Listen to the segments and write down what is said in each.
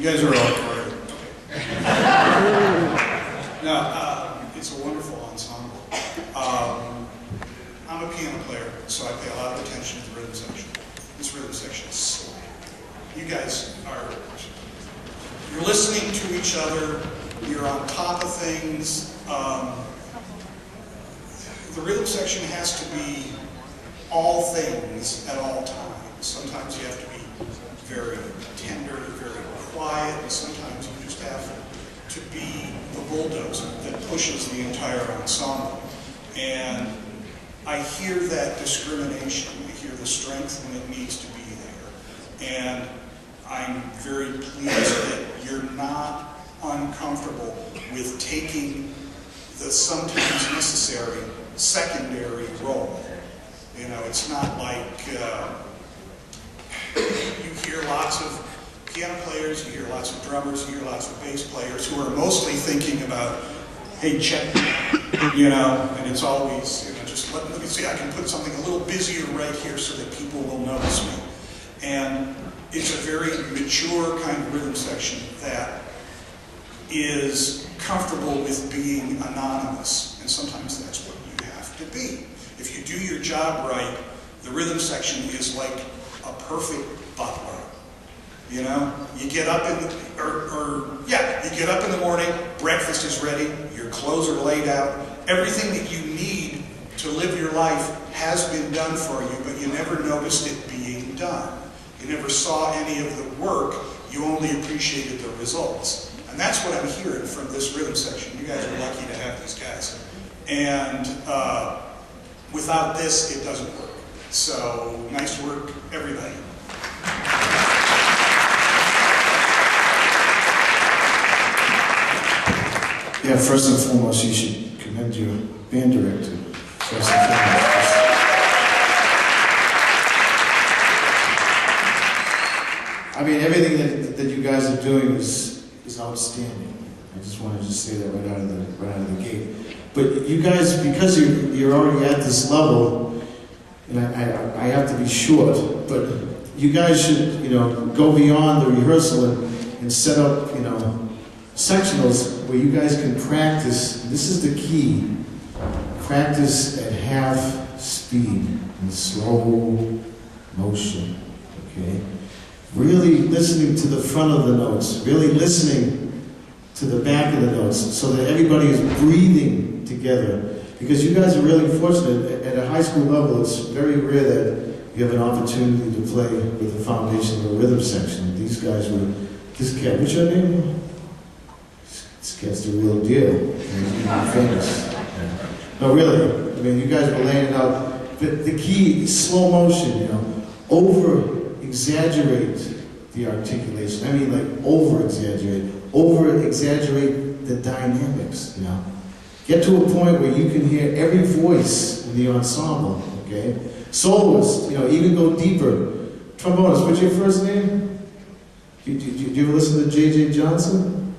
guys are all great. Now, it's a wonderful ensemble. I'm a piano player, so I pay a lot of attention to the rhythm section. This rhythm section is slick. You guys you're listening to each other, you're on top of things. The rhythm section has to be all things at all times. Sometimes you have to be very tender, very quiet, and sometimes you just have to be the bulldozer that pushes the entire ensemble. And I hear that discrimination. I hear the strength when it needs to be there. And I'm very pleased that you're not uncomfortable with taking the sometimes necessary secondary role. You know, it's not like you hear lots of piano players, you hear lots of drummers, you hear lots of bass players who are mostly thinking about, hey, check, you know, and it's always, you know, just let me see, I can put something a little busier right here so that people will notice me. And it's a very mature kind of rhythm section that is comfortable with being anonymous, and sometimes that's what you have to be. If you do your job right, the rhythm section is like a perfect butler. You know, you get up in the, you get up in the morning, breakfast is ready, your clothes are laid out, everything that you need to live your life has been done for you, but you never noticed it being done. You never saw any of the work, you only appreciated the results. And that's what I'm hearing from this rhythm section. You guys are lucky to have these guys. And without this, it doesn't work. So, nice work, everybody. Yeah, first and foremost, you should commend your band director. First and foremost. I mean, everything that you guys are doing is outstanding. I just wanted to say that right out of the gate. But you guys, because you're already at this level, and I have to be short, but you guys should, you know, go beyond the rehearsal and set up, you know, sectionals where you guys can practice. This is the key. Practice at half speed in slow motion. Okay? Really listening to the front of the notes, really listening to the back of the notes so that everybody is breathing together. Because you guys are really fortunate. At a high school level, it's very rare that you have an opportunity to play with the foundation of a rhythm section. These guys were, this cat, what's your name? This cat's the real deal. He's famous. No, really. I mean, you guys were laying it out. The key is slow motion, you know. Over-exaggerate the articulation. I mean, like, over-exaggerate. Over-exaggerate the dynamics, you know. Get to a point where you can hear every voice in the ensemble, okay? Soloists, you know, even go deeper. Trombonist, what's your first name? Do you ever listen to J.J. Johnson?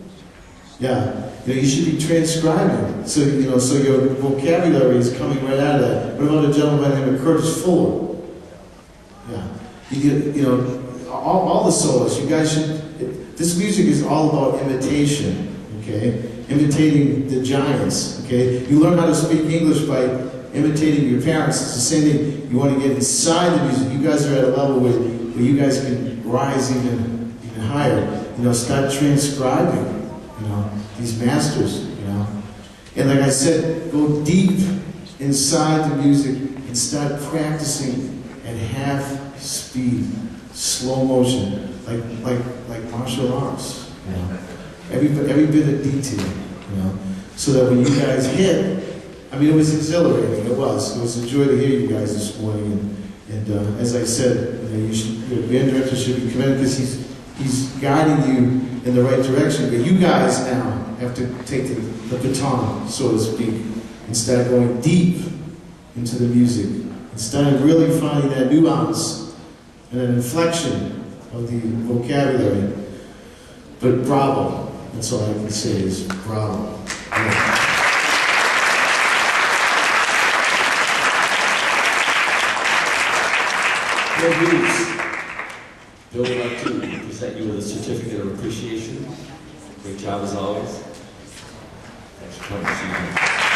Yeah. You know, you should be transcribing, so, you know, so your vocabulary is coming right out of that. What about a gentleman by the name of Curtis Fuller? Yeah. You know, all the soloists, you guys should, this music is all about imitation, okay? Imitating the giants, okay? You learn how to speak English by imitating your parents. It's the same thing. You want to get inside the music. You guys are at a level where you guys can rise even higher. You know, start transcribing, you know, these masters, you know. And like I said, go deep inside the music and start practicing at half speed, slow motion, like martial arts, you know. Every bit of detail, you know, so that when you guys hit, I mean, it was exhilarating. It was a joy to hear you guys this morning. And as I said, you know, your band director should be commended because he's guiding you in the right direction. But you guys now have to take the baton, so to speak, and start going deep into the music and start really finding that nuance and an inflection of the vocabulary. But bravo. That's all I can say is bravo. Yeah. Bill Hughes. Bill Hughes. present you with a certificate of appreciation. Great job as always. Thanks for coming this evening.